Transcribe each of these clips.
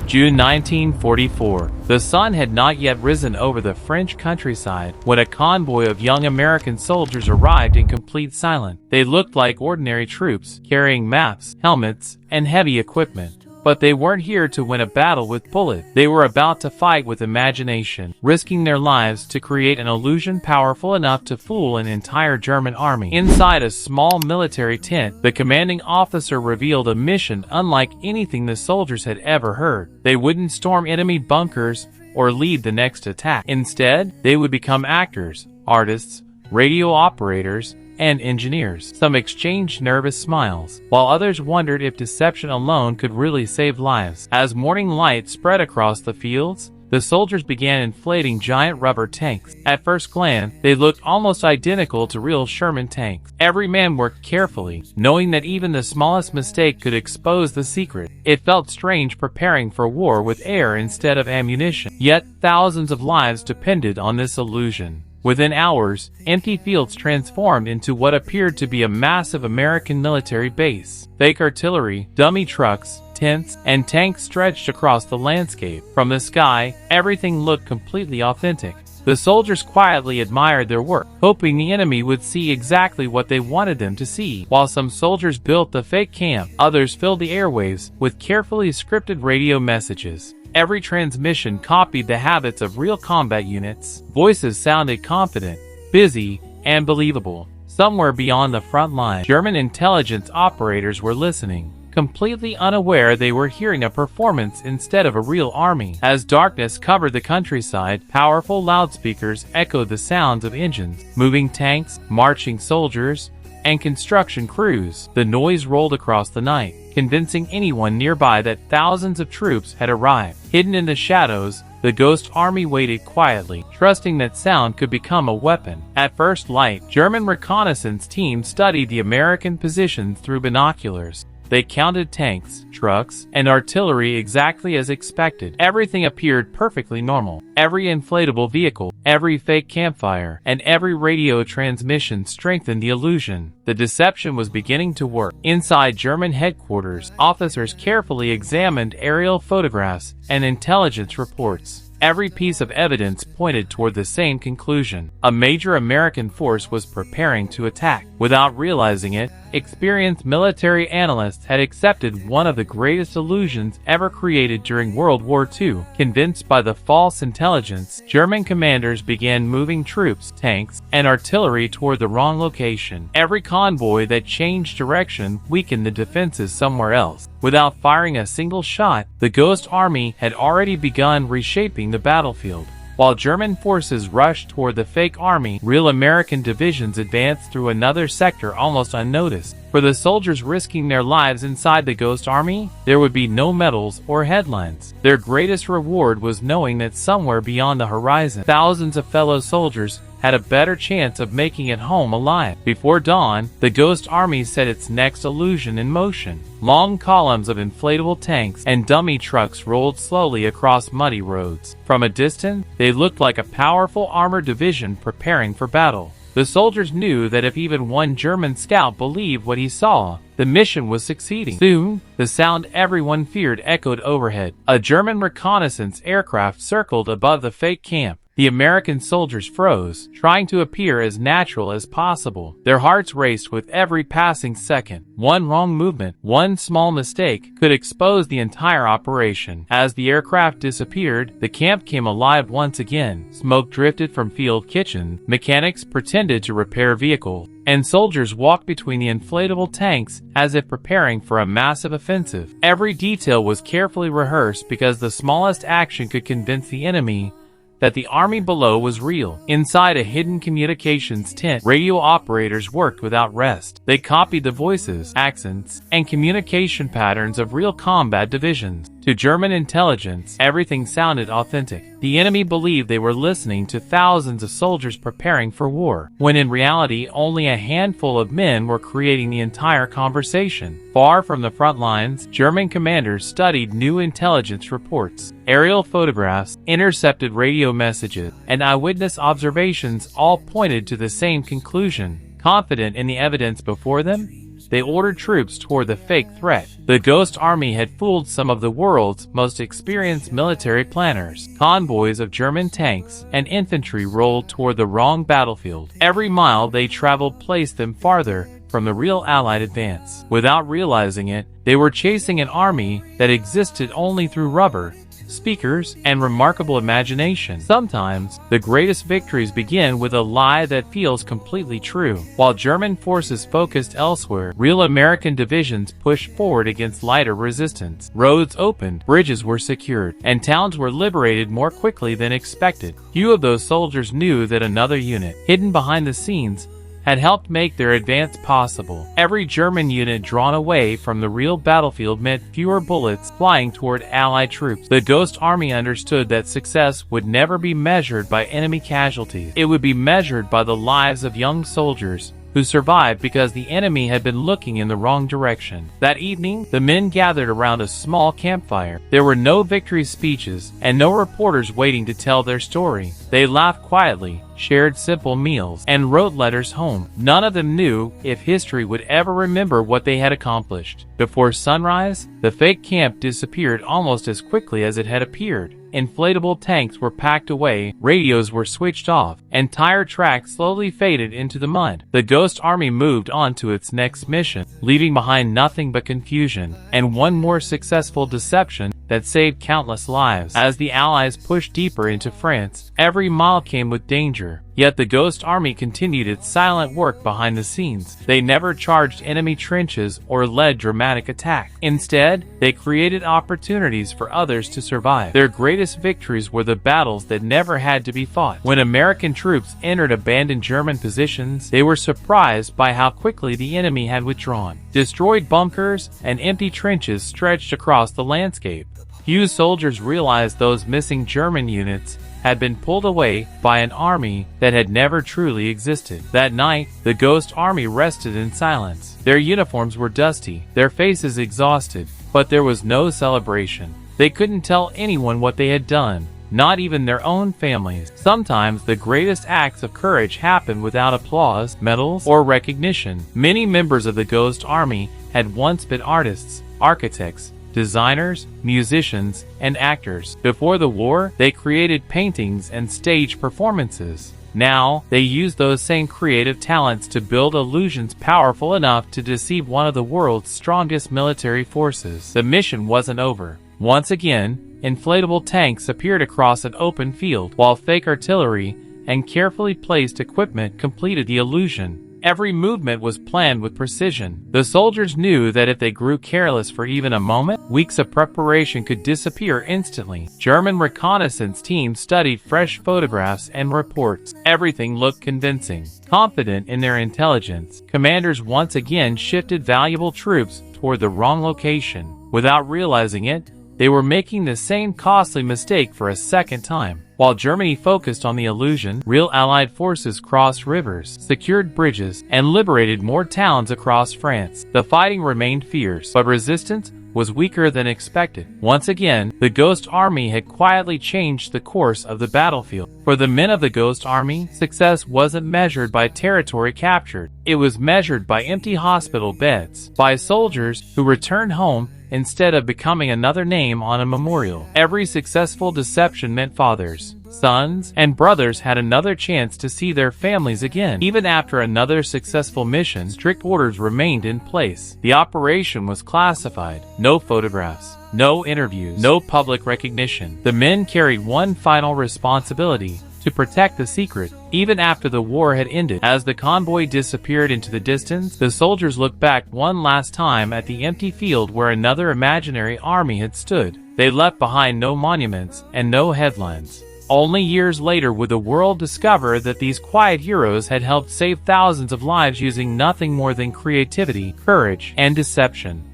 June 1944. The sun had not yet risen over the French countryside when a convoy of young American soldiers arrived in complete silence. They looked like ordinary troops, carrying maps, helmets, and heavy equipment. But they weren't here to win a battle with bullets. They were about to fight with imagination, risking their lives to create an illusion powerful enough to fool an entire German army. Inside a small military tent, the commanding officer revealed a mission unlike anything the soldiers had ever heard. They wouldn't storm enemy bunkers or lead the next attack. Instead, they would become actors, artists, radio operators, and engineers. Some exchanged nervous smiles, while others wondered if deception alone could really save lives. As morning light spread across the fields, the soldiers began inflating giant rubber tanks. At first glance, they looked almost identical to real Sherman tanks. Every man worked carefully, knowing that even the smallest mistake could expose the secret. It felt strange preparing for war with air instead of ammunition. Yet, thousands of lives depended on this illusion. Within hours, empty fields transformed into what appeared to be a massive American military base. Fake artillery, dummy trucks, tents, and tanks stretched across the landscape. From the sky, everything looked completely authentic. The soldiers quietly admired their work, hoping the enemy would see exactly what they wanted them to see. While some soldiers built the fake camp, others filled the airwaves with carefully scripted radio messages. Every transmission copied the habits of real combat units. Voices sounded confident, busy, and believable. Somewhere beyond the front line, German intelligence operators were listening, completely unaware they were hearing a performance instead of a real army. As darkness covered the countryside, powerful loudspeakers echoed the sounds of engines, moving tanks, marching soldiers, and construction crews. The noise rolled across the night, convincing anyone nearby that thousands of troops had arrived. Hidden in the shadows, the Ghost Army waited quietly, trusting that sound could become a weapon. At first light, German reconnaissance teams studied the American positions through binoculars. They counted tanks, trucks, and artillery exactly as expected. Everything appeared perfectly normal. Every inflatable vehicle, every fake campfire, and every radio transmission strengthened the illusion. The deception was beginning to work. Inside German headquarters, officers carefully examined aerial photographs and intelligence reports. Every piece of evidence pointed toward the same conclusion. A major American force was preparing to attack. Without realizing it, experienced military analysts had accepted one of the greatest illusions ever created during World War II. Convinced by the false intelligence, German commanders began moving troops, tanks, and artillery toward the wrong location. Every convoy that changed direction weakened the defenses somewhere else. Without firing a single shot, the Ghost Army had already begun reshaping the battlefield. While German forces rushed toward the fake army, real American divisions advanced through another sector almost unnoticed. For the soldiers risking their lives inside the Ghost Army, there would be no medals or headlines. Their greatest reward was knowing that somewhere beyond the horizon, thousands of fellow soldiers had a better chance of making it home alive. Before dawn, the Ghost Army set its next illusion in motion. Long columns of inflatable tanks and dummy trucks rolled slowly across muddy roads. From a distance, they looked like a powerful armored division preparing for battle. The soldiers knew that if even one German scout believed what he saw, the mission was succeeding. Soon, the sound everyone feared echoed overhead. A German reconnaissance aircraft circled above the fake camp. The American soldiers froze, trying to appear as natural as possible. Their hearts raced with every passing second. One wrong movement, one small mistake, could expose the entire operation. As the aircraft disappeared, the camp came alive once again. Smoke drifted from field kitchens, mechanics pretended to repair vehicles, and soldiers walked between the inflatable tanks as if preparing for a massive offensive. Every detail was carefully rehearsed because the smallest action could convince the enemy that the army below was real. Inside a hidden communications tent, radio operators worked without rest. They copied the voices, accents, and communication patterns of real combat divisions. To German intelligence, everything sounded authentic. The enemy believed they were listening to thousands of soldiers preparing for war, when in reality only a handful of men were creating the entire conversation. Far from the front lines, German commanders studied new intelligence reports. Aerial photographs, intercepted radio messages, and eyewitness observations all pointed to the same conclusion. Confident in the evidence before them, they ordered troops toward the fake threat. The Ghost Army had fooled some of the world's most experienced military planners. Convoys of German tanks and infantry rolled toward the wrong battlefield. Every mile they traveled placed them farther from the real Allied advance. Without realizing it, they were chasing an army that existed only through rubber, speakers, and remarkable imagination. Sometimes, the greatest victories begin with a lie that feels completely true. While German forces focused elsewhere, real American divisions pushed forward against lighter resistance. Roads opened, bridges were secured, and towns were liberated more quickly than expected. Few of those soldiers knew that another unit, hidden behind the scenes, had helped make their advance possible. Every German unit drawn away from the real battlefield meant fewer bullets flying toward Allied troops. The Ghost Army understood that success would never be measured by enemy casualties. It would be measured by the lives of young soldiers who survived because the enemy had been looking in the wrong direction. That evening, the men gathered around a small campfire. There were no victory speeches and no reporters waiting to tell their story. They laughed quietly, shared simple meals, and wrote letters home. None of them knew if history would ever remember what they had accomplished. Before sunrise, the fake camp disappeared almost as quickly as it had appeared. Inflatable tanks were packed away, radios were switched off, and tire tracks slowly faded into the mud. The Ghost Army moved on to its next mission, leaving behind nothing but confusion, and one more successful deception that saved countless lives. As the Allies pushed deeper into France, every mile came with danger. Yet the Ghost Army continued its silent work behind the scenes. They never charged enemy trenches or led dramatic attacks. Instead, they created opportunities for others to survive. Their greatest victories were the battles that never had to be fought. When American troops entered abandoned German positions, they were surprised by how quickly the enemy had withdrawn. Destroyed bunkers and empty trenches stretched across the landscape. Few soldiers realized those missing German units had been pulled away by an army that had never truly existed. That night, the Ghost Army rested in silence. Their uniforms were dusty, their faces exhausted, but there was no celebration. They couldn't tell anyone what they had done, not even their own families. Sometimes the greatest acts of courage happen without applause, medals, or recognition. Many members of the Ghost Army had once been artists, architects, designers, musicians, and actors. Before the war, they created paintings and stage performances. Now, they use those same creative talents to build illusions powerful enough to deceive one of the world's strongest military forces. The mission wasn't over. Once again, inflatable tanks appeared across an open field, while fake artillery and carefully placed equipment completed the illusion. Every movement was planned with precision. The soldiers knew that if they grew careless for even a moment, weeks of preparation could disappear instantly. German reconnaissance teams studied fresh photographs and reports. Everything looked convincing. Confident in their intelligence, commanders once again shifted valuable troops toward the wrong location. Without realizing it, they were making the same costly mistake for a second time. While Germany focused on the illusion, real Allied forces crossed rivers, secured bridges, and liberated more towns across France. The fighting remained fierce, but resistance was weaker than expected. Once again, the Ghost Army had quietly changed the course of the battlefield. For the men of the Ghost Army, success wasn't measured by territory captured. It was measured by empty hospital beds, by soldiers who returned home instead of becoming another name on a memorial. Every successful deception meant fathers, sons, and brothers had another chance to see their families again. Even after another successful mission, strict orders remained in place. The operation was classified. No photographs, no interviews, no public recognition. The men carried one final responsibility: to protect the secret. Even after the war had ended, as the convoy disappeared into the distance, the soldiers looked back one last time at the empty field where another imaginary army had stood. They left behind no monuments and no headlines. Only years later would the world discover that these quiet heroes had helped save thousands of lives using nothing more than creativity, courage, and deception.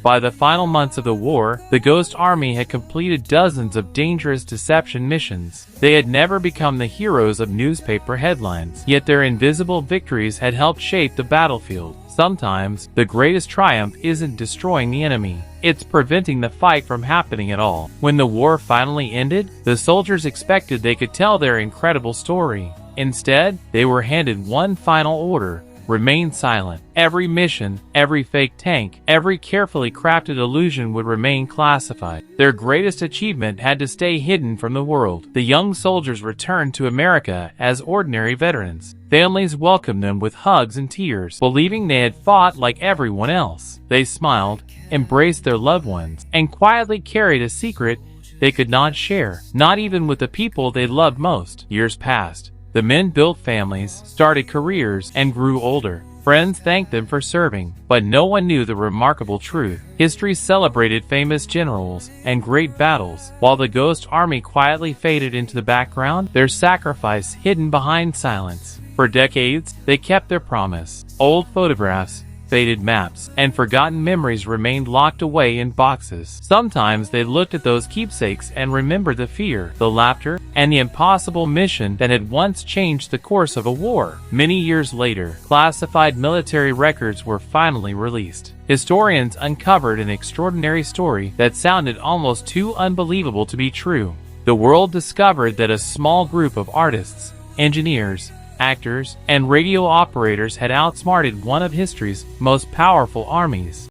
By the final months of the war, the Ghost Army had completed dozens of dangerous deception missions. They had never become the heroes of newspaper headlines, yet their invisible victories had helped shape the battlefield. Sometimes, the greatest triumph isn't destroying the enemy. It's preventing the fight from happening at all. When the war finally ended, the soldiers expected they could tell their incredible story. Instead, they were handed one final order: remained silent. Every mission, every fake tank, every carefully crafted illusion would remain classified. Their greatest achievement had to stay hidden from the world. The young soldiers returned to America as ordinary veterans. Families welcomed them with hugs and tears, believing they had fought like everyone else. They smiled, embraced their loved ones, and quietly carried a secret they could not share, not even with the people they loved most. Years passed. The men built families, started careers, and grew older. Friends thanked them for serving, but no one knew the remarkable truth. History celebrated famous generals and great battles, while the ghost army quietly faded into the background, their sacrifice hidden behind silence. For decades, they kept their promise. Old photographs, faded maps, and forgotten memories remained locked away in boxes. Sometimes they looked at those keepsakes and remembered the fear, the laughter, and the impossible mission that had once changed the course of a war. Many years later, classified military records were finally released. Historians uncovered an extraordinary story that sounded almost too unbelievable to be true. The world discovered that a small group of artists, engineers, actors, and radio operators had outsmarted one of history's most powerful armies.